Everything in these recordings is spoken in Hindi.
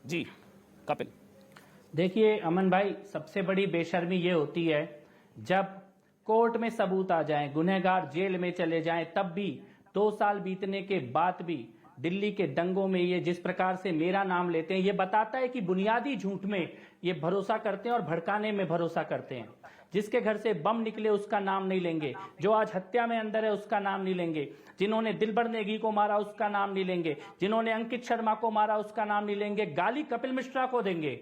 जी कपिल। देखिए अमन भाई, सबसे बड़ी बेशर्मी ये होती है जब कोर्ट में सबूत आ जाएं, गुनहगार जेल में चले जाएं, तब भी 2 साल बीतने के बाद भी दिल्ली के दंगों में ये जिस प्रकार से मेरा नाम लेते हैं, ये बताता है कि बुनियादी झूठ में ये भरोसा करते हैं और भड़काने में भरोसा करते हैं। जिसके घर से बम निकले उसका नाम नहीं लेंगे, जो आज हत्या में अंदर है उसका नाम नहीं लेंगे, जिन्होंने दिलबर नेगी को मारा उसका नाम नहीं लेंगे, जिन्होंने अंकित शर्मा को मारा उसका नाम नहीं लेंगे, गाली कपिल मिश्रा को देंगे।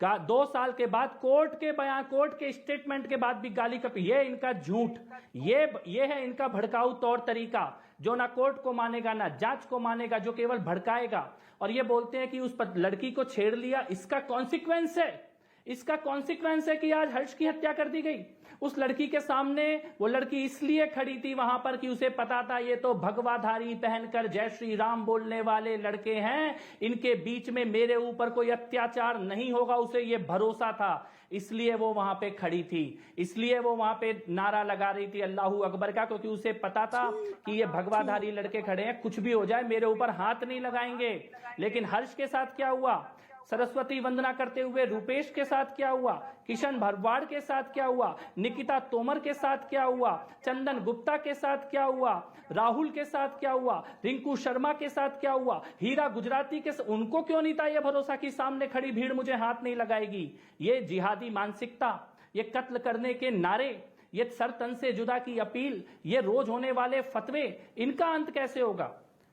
2 साल के बाद कोर्ट के बयान, कोर्ट के स्टेटमेंट के बाद भी गाली कपी, ये इनका झूठ, ये है इनका भड़काऊ तौर तरीका, जो ना कोर्ट को मानेगा ना जांच को मानेगा, जो केवल भड़काएगा। और ये बोलते हैं कि उस पर लड़की को छेड़ लिया, इसका कॉन्सिक्वेंस है, इसका कॉन्सिक्वेंस है कि आज हर्ष की हत्या कर दी गई। उस लड़की के सामने वो लड़की इसलिए खड़ी थी वहां पर कि उसे पता था ये तो भगवाधारी पहनकर जय श्री राम बोलने वाले लड़के हैं, इनके बीच में मेरे ऊपर कोई अत्याचार नहीं होगा, उसे ये भरोसा था, इसलिए वो वहां पे खड़ी थी, इसलिए वो वहां पे नारा लगा रही थी अल्लाहू अकबर का, क्योंकि उसे पता था कि ये भगवाधारी लड़के खड़े हैं, कुछ भी हो जाए मेरे ऊपर हाथ नहीं लगाएंगे। लेकिन हर्ष के साथ क्या हुआ, सरस्वती वंदना करते हुए रूपेश के साथ क्या हुआ, किशन भरवाड़ के साथ क्या हुआ, निकिता तोमर के साथ क्या हुआ, चंदन गुप्ता के साथ क्या हुआ, राहुल के साथ क्या हुआ, रिंकू शर्मा के साथ क्या हुआ, हीरा गुजराती के साथ, उनको क्यों नहीं था यह भरोसा कि सामने खड़ी भीड़ मुझे हाथ नहीं लगाएगी। ये जिहादी मानसिकता, ये कत्ल करने के नारे, ये सर तन से जुदा की अपील, ये रोज होने वाले फतवे, इनका अंत कैसे होगा।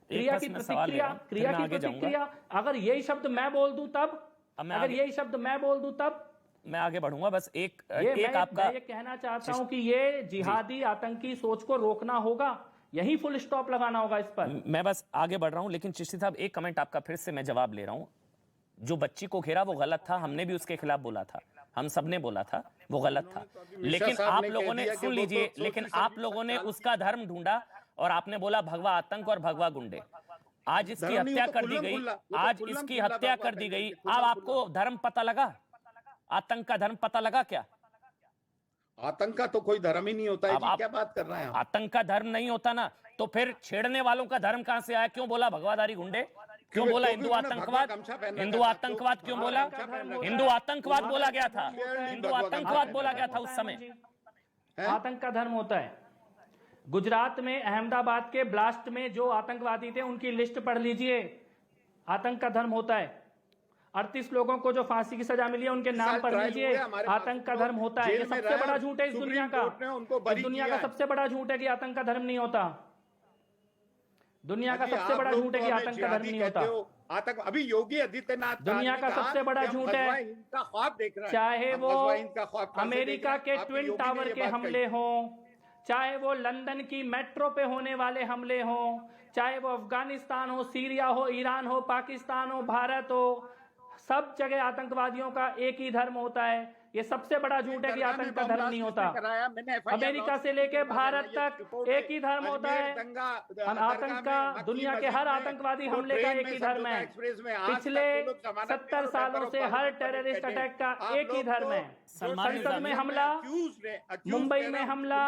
क्रिया की प्रतिक्रिया, अगर यही शब्द मैं बोल दूं तब, अगर यही शब्द मैं बोल दूं तब मैं आगे बढ़ूंगा। बस एक आपका मैं ये कहना चाहता हूं कि ये जिहादी आतंकी सोच को रोकना होगा, यही फुल स्टॉप लगाना होगा इस पर। मैं बस आगे बढ़ रहा हूं, लेकिन चिश्ती साहब एक कमेंट आपका फिर से मैं जवाब ले रहा हूं। जो बच्ची को घेरा वो गलत था, हमने भी उसके खिलाफ बोला था, हम सबने बोला था वो गलत था, लेकिन आप लोगों ने, सुन लीजिए, लेकिन आप लोगों ने उसका धर्म ढूंढा और आपने बोला भगवा आतंक और भगवा गुंडे। आज इसकी हत्या कर दी गई, आज इसकी हत्या कर दी गई, अब आपको धर्म पता लगा, आतंक का धर्म पता लगा क्या? आतंक का तो कोई धर्म ही नहीं होता है जी, क्या बात कर रहे हैं आप? आतंक का धर्म नहीं होता ना, तो फिर छेड़ने वालों का धर्म कहां से आया? क्यों बोला भगवाधारी गुंडे, क्यों बोला हिंदू आतंकवाद, हिंदू आतंकवाद क्यों बोला? हिंदू आतंकवाद बोला गया था, हिंदू आतंकवाद बोला गया था उस समय। आतंक का धर्म होता है। गुजरात में अहमदाबाद के ब्लास्ट में जो आतंकवादी थे उनकी लिस्ट पढ़ लीजिए, आतंक का धर्म होता है। 38 लोगों को जो फांसी की सजा मिली है उनके नाम पढ़ लीजिए, आतंक का धर्म होता है। ये सबसे बड़ा झूठ है इस दुनिया का, इस दुनिया का सबसे बड़ा झूठ है कि आतंक का धर्म नहीं होता। दुनिया का सबसे बड़ा झूठ है कि आतंक का धर्म नहीं होता। आतंक अभी योगी आदित्यनाथ दुनिया का सबसे बड़ा झूठ है, चाहे वो अमेरिका के ट्विन टावर के हमले हों, चाहे वो लंदन की मेट्रो पे होने वाले हमले हों, चाहे वो अफगानिस्तान हो, सीरिया हो, ईरान हो, पाकिस्तान हो, भारत हो, सब जगह आतंकवादियों का एक ही धर्म होता है। ये सबसे बड़ा झूठ है कि आतंक का धर्म नहीं होता। अमेरिका से लेके भारत तक एक ही धर्म होता है। आतंक का, दुनिया के हर आतंकवादी हमले का एक ही धर्म है। पिछले 70 सालों से हर टेररिस्ट अटैक का एक ही धर्म है। संसद में हमला, मुंबई में हमला,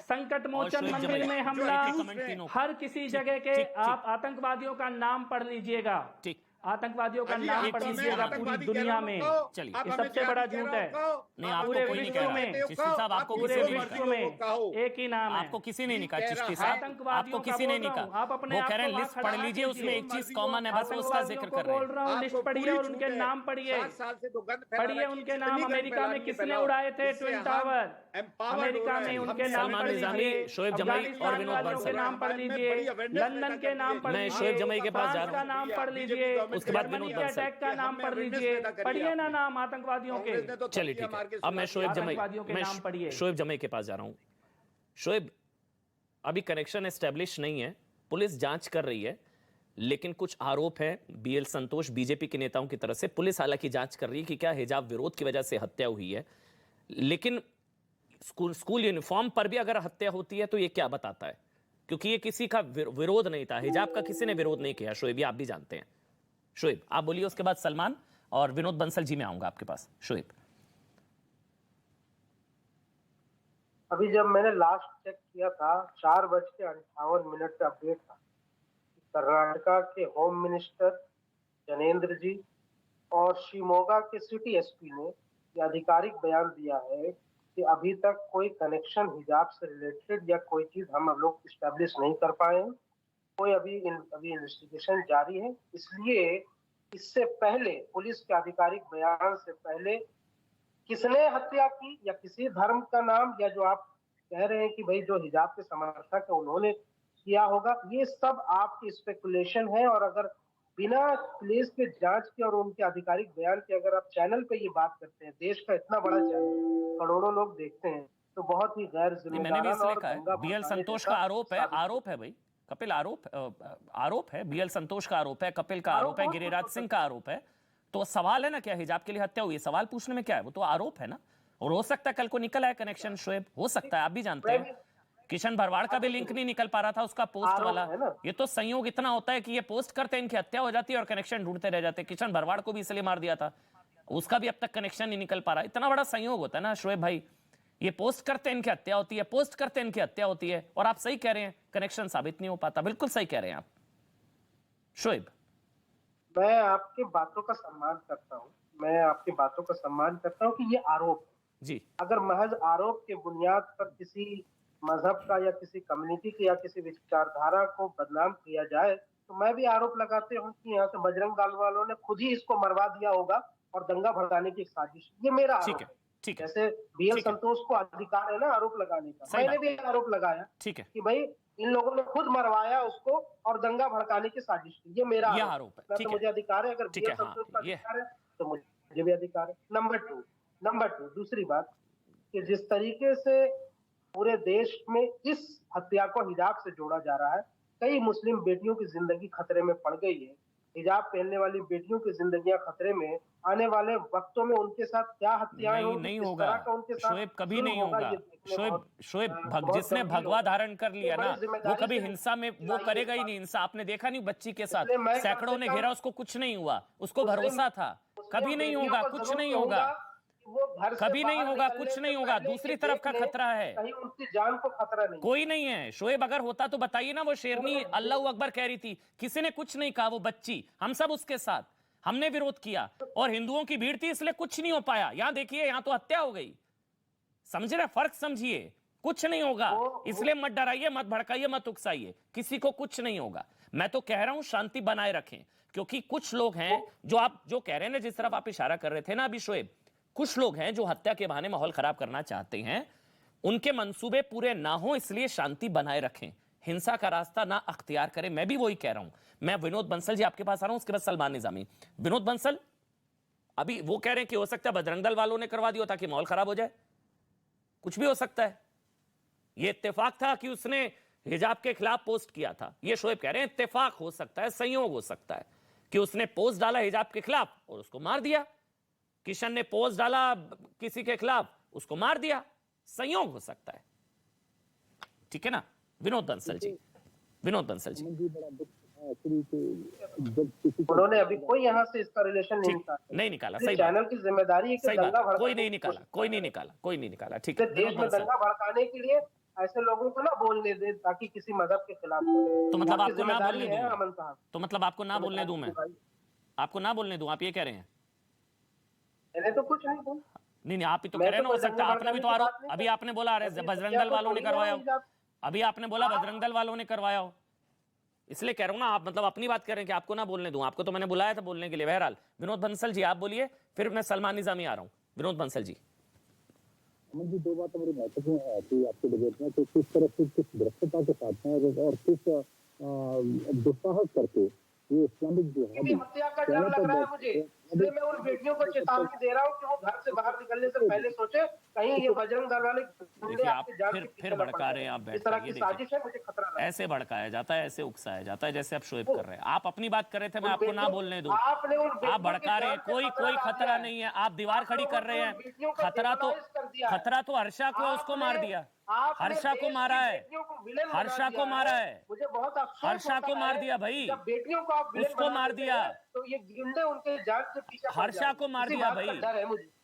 संकट मोचन मंदिर में हमला, हर किसी जगह के आप आतंकवादियों का नाम पढ़ लीजिएगा, आतंकवादियों का नाम पढ़ लीजिएगा पूरी दुनिया में। चलिए, ये सबसे बड़ा झूठ है। नहीं, आपको कोई नहीं कह रहा। चिश्ती साहब, आपको किसी ने नहीं कहा, एक ही नाम है, आपको किसी ने नहीं कहा। चिश्ती साहब, आपको किसी ने नहीं कहा। वो कह रहे हैं लिस्ट पढ़ लीजिए, उसमें एक चीज कॉमन है, बस उसका जिक्र कर रहे हैं। बोल रहा हूँ, लिस्ट पढ़िए और उनके नाम पढ़िए, पढ़िए उनके नाम। अमेरिका में किसने उड़ाए थे ट्विन टावर, अमेरिका में उनके नाम पढ़ लीजिए, शोएब जमई और विनोद बंसल नाम पढ़ लीजिए, लंदन के नाम पढ़ लीजिए, मैं शोएब जमई के पास जा रहा हूं, नाम पढ़ लीजिए, उसके बाद विनोद बंसल अटैक का नाम पढ़ लीजिए, पढ़िए ना नाम आतंकवादियों के। चलिए ठीक है, अब मैं शोएब जमई के पास जा रहा हूं। शोएब, अभी कनेक्शन एस्टेब्लिश नहीं है, पुलिस जांच कर रही है, लेकिन कुछ आरोप है बीएल संतोष बीजेपी के नेताओं की तरफ से। पुलिस हालांकि जांच कर रही है कि क्या हिजाब विरोध की वजह से हत्या हुई है, लेकिन स्कूल यूनिफॉर्म पर भी अगर हत्या होती है तो ये क्या बताता है? क्योंकि ये किसी का विरोध नहीं था, हिजाब का किसी ने विरोध नहीं किया। शोएब, आप भी जानते हैं। शोएब, आप बोलिए, उसके बाद सलमान और विनोद बंसल जी में आऊंगा आपके पास। शोएब, अभी जब मैंने लास्ट चेक किया था 4:58 पे अपडेट था, कर्नाटका के होम मिनिस्टर जनेंद्र जी और शिमोगा के सिटी एसपी ने यह आधिकारिक बयान दिया है कि अभी तक कोई कनेक्शन हिजाब से रिलेटेड या कोई चीज हम लोग स्टैब्लिश नहीं कर पाए हैं। कोई अभी इन्वेस्टिगेशन जारी है, इसलिए इससे पहले पुलिस के आधिकारिक बयान से पहले किसने हत्या की या किसी धर्म का नाम या जो आप कह रहे हैं कि भाई जो हिजाब के समर्थक है उन्होंने किया होगा, ये सब आपकी स्पेकुलेशन है। और अगर बिना पुलिस के जांच के और उनके आधिकारिक बयान के अगर आप चैनल पे ये बात करते हैं, देश का इतना बड़ा चैनल करोड़ों लोग देखते हैं, तो बहुत ही गैर मैंने भी जिम्मेदाराना इसलिए और कहा है बीएल संतोष का आरोप है भाई कपिल, आरोप है, बीएल संतोष का आरोप है, कपिल का आरोप है, गिरिराज सिंह का आरोप है। तो सवाल है ना, क्या हिजाब के लिए हत्या हुई है, सवाल पूछने में क्या है, वो तो आरोप है ना। और हो सकता है कल को निकल आए कनेक्शन, शोएब, हो सकता है, आप भी जानते हैं किशन भरवाड़ का भी लिंक नहीं निकल पा रहा था उसका पोस्ट वाला। ये तो संयोग इतना होता है कि ये पोस्ट करते हैं, इनकी हत्या हो जाती है और कनेक्शन ढूंढते रह जाते हैं। किशन भरवाड़ को भी इसलिए मार दिया था, उसका भी अब तक कनेक्शन नहीं निकल पा रहा। इतना बड़ा संयोग होता है ना शोएब भाई, ये पोस्ट करते हैं इनकी हत्या होती है, पोस्ट करते हैं इनकी हत्या होती है, और आप सही कह रहे हैं, कनेक्शन साबित नहीं हो पाता। बिल्कुल सही कह रहे हैं आप शोएब। मैं आपकी बातों का सम्मान करता हूँ, मैं आपकी बातों का सम्मान करता हूँ कि ये आरोप जी, अगर महज आरोप के बुनियाद पर किसी मजहब का या किसी कम्युनिटी की या किसी विचारधारा को बदनाम किया जाए, तो मैं भी आरोप लगाते हूँ कि यहाँ से बजरंग दल वालों ने खुद ही इसको मरवा दिया होगा और दंगा भड़काने की एक साजिश। ये मेरा आरोप है। ठीक है, जैसे बीएल संतोष को अधिकार है ना आरोप लगाने का, मैंने भी आरोप लगाया ठीक है कि भाई इन लोगों ने खुद मरवाया उसको और दंगा भड़काने की साजिश की। ये मेरा आरोप है, तो मुझे अधिकार है। अगर बीएल संतोष का अधिकार है तो मुझे भी अधिकार है। नंबर टू दूसरी बात कि जिस तरीके से पूरे देश में इस हत्या को हिजाब से जोड़ा जा रहा है, कई मुस्लिम बेटियों की जिंदगी खतरे में पड़ गई है। हिजाब पहनने वाली बेटियों की जिंदगियां खतरे में, आने वाले वक्तों में उनके साथ क्या हत्याएं नहीं होगा शोएब, कभी नहीं होगा शोएब। जिसने भगवा धारण कर लिया ना, वो कभी हिंसा में वो करेगा ही नहीं हिंसा। आपने देखा नहीं बच्ची के साथ सैकड़ों ने घेरा, उसको कुछ नहीं हुआ, उसको भरोसा था। कभी नहीं होगा, कुछ नहीं होगा, कभी नहीं होगा, कुछ नहीं होगा। दूसरी तरफ का खतरा है, कहीं उनकी जान को खतरा नहीं, कोई नहीं है शोएब। अगर होता तो बताइए ना, वो शेरनी अल्लाह अकबर कह रही थी, किसी ने कुछ नहीं कहा, वो बच्ची, हम सब उसके साथ, हमने विरोध किया और हिंदुओं की भीड़ थी इसलिए कुछ नहीं हो पाया। यहां देखिए, यहां तो हत्या हो गई। समझ रहे, फर्क समझिए, कुछ नहीं होगा, इसलिए मत डराइए, मत भड़काइए, मत उकसाइए, किसी को कुछ नहीं होगा। मैं तो कह रहा हूं शांति बनाए रखें, क्योंकि कुछ लोग हैं जो आप जो कह रहे हैं ना, जिस तरफ आप इशारा कर रहे थे ना अभी शोएब, कुछ लोग हैं जो हत्या के बहाने माहौल खराब करना चाहते हैं। उनके मंसूबे पूरे ना हो, इसलिए शांति बनाए रखें, हिंसा का रास्ता ना अख्तियार करें। मैं भी वही कह रहा हूं। मैं विनोद बंसल जी आपके पास आ रहा हूं, उसके बाद सलमान निजामी। विनोद बंसल, अभी वो कह रहे हैं कि हो सकता है बजरंग दल वालों ने करवा दिया ताकि माहौल खराब हो जाए, कुछ भी हो सकता है। ये इत्तेफाक था कि उसने हिजाब के खिलाफ पोस्ट किया था, ये शोएब कह रहे हैं इत्तेफाक हो सकता है, संयोग हो सकता है कि उसने पोस्ट डाला हिजाब के खिलाफ और उसको मार दिया। किशन ने पोस्ट डाला किसी के खिलाफ, उसको मार दिया, संयोग हो सकता है। ठीक है ना विनोद बंसल जी, विनोद बंसल जी, उन्होंने अभी कोई यहाँ से इसका रिलेशन नहीं निकाला। सही चैनल की जिम्मेदारी है कि सही बात, कोई नहीं निकाला, कोई नहीं निकाला, कोई नहीं निकाला। ठीक है, देश में दंगा भड़काने के लिए ऐसे लोगों को ना बोलने दे ताकि किसी मजहब के खिलाफ। तो मतलब आपको ना बोलने दूं, अमन साहब, तो मतलब आपको ना बोलने दूं, मैं आपको ना बोलने दूं, आप ये कह रहे हैं? मैंने तो कुछ नहीं बोला। नहीं, आप ही तो कह रहे हैं ना, हो सकता है आपने भी तो आरोप, अभी आपने बोला अरे बजरंग दल वालों ने करवाया हो, अभी आपने बोला बजरंग दल वालों ने करवाया हो, इसलिए कह रहा हूं ना। आप मतलब अपनी बात कर रहे हैं कि आपको ना बोलने दूं, आपको तो मैंने बुलाया था बोलने के लिए। बहरहाल विनोद बंसल जी आप बोलिए, फिर मैं सलमान निजामी आ रहा हूं। विनोद बंसल जी। अमन जी, दो बातें बड़ी महत्वपूर्ण है आपकी आपके डिबेट में, तो किस तरह से किस दृढ़ता के साथ में और किस दुस्साहस करके ये इस्लामिक जिहाद हत्या का डर लग रहा है मुझे, इसलिए मैं उन बेटियों को चेतावनी दे रहा हूँ कि वो घर से बाहर निकलने से पहले सोचे कहीं ये बजरंग दल वाले फिर भड़का रहे हैं आप, इस तरह की साजिश है, मुझे खतरा है। ऐसे भड़काया जाता है, ऐसे उकसाया जाता है, जैसे आप शोएब कर रहे हैं। आप अपनी बात कर रहे थे, मैं आपको ना बोलने दूं, आप भड़का रहे हैं। कोई खतरा नहीं है, आप दीवार खड़ी कर रहे हैं। खतरा तो हर्षा को उसको मार दिया, हर्षा को मारा है, हर्षा को मारा है, मुझे बहुत अफसोस हर्षा को मार दिया भाई, बेटियों को उसको मार दिया, तो ये गुंडे उनके जान से पीछे, हर्षा को मार दिया भाई,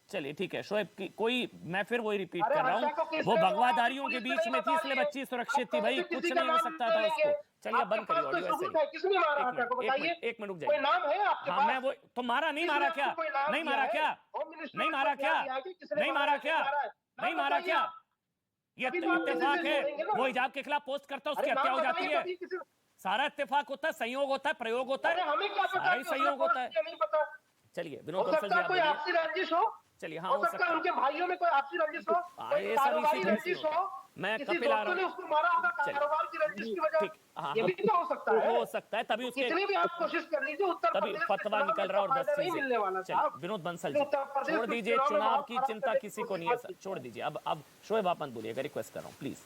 चलिए ठीक है शोएब की कोई, मैं फिर वही रिपीट अरे कर रहा हत्या को हूँ, किसने वो बोला? भगवादारियों के पुलिस ने बीच नहीं में थी बता इसलिए दिए। बच्ची सुरक्षित आप थी भाई, कैसे कुछ किसी नहीं का हो नाम सकता था लेंगे? उसको। चलिए अब आपके बंद पास करिए कोई ऑडियो सबूत ऐसे है? किसने मारा हत्या को? ही। बताइए। एक मिनट रुक कोई जाइए। नाम है आपके हाँ पास? मैं वो तो मारा नहीं, किसने मारा आपको क्या? कोई नाम नहीं दिया मारा है? क्या? होम मिनिस्टर नहीं ने मारा कोई क्या? बयान दिया है कि किसने नहीं मारा मारा है, क्या? मारा है? नहीं नाम मारा बताइए क्या? आप। ये अभी तो आप इत्तेफाक किसी से है, जोड़ेंगे ना। वो हिजाब के खिलाफ पोस्ट करता है उसकी अरे हत्या नाम हो जाती बताइए है। कभी किसी। सारा इत्तेफाक होता है, संयोग होता है, प्रयोग होता अरे है, हमें क्या पता सारा ही कि उसने संयोग होता पोस्ट है। किया, नहीं पता। चलिए विनोद हो बंसल सकता जी है आप कोई बोलिए। आपसी रंजिश हो। चलिए हाँ हो हो सकता है सकता है। उनके भाइयों में कोई आपसी रंजिश हो, कोई ये सब इसी कारोबारी केस में रंजिश होता हो, है। मैं किसी कपिल आ दोस्तों रहा ने हूँ। उसको मारा होगा चलिए कारोबार की रंजिश की वजह। ठीक, हाँ ये भी तो हो सकता है। हो सकता है, तभी उसके कितनी भी आप कोशिश कर लीजिए, उत्तर तभी प्रदेश के फतवा चुनाव में निकल रहा इसका और 10 फायदा नहीं चीजें। मिलने वाला चलिए साहब। विनोद बंसल इसलिए जी उत्तर प्रदेश छोड़ के दीजिए, चुनाव में चुनाव बहुत की खराब चिंता करने की किसी को कोशिश नहीं है मत सर, कीजिए। छोड़ दीजिए। अब शोएब आप मत बोलिएगा, रिक्वेस्ट कर रहा हूँ प्लीज।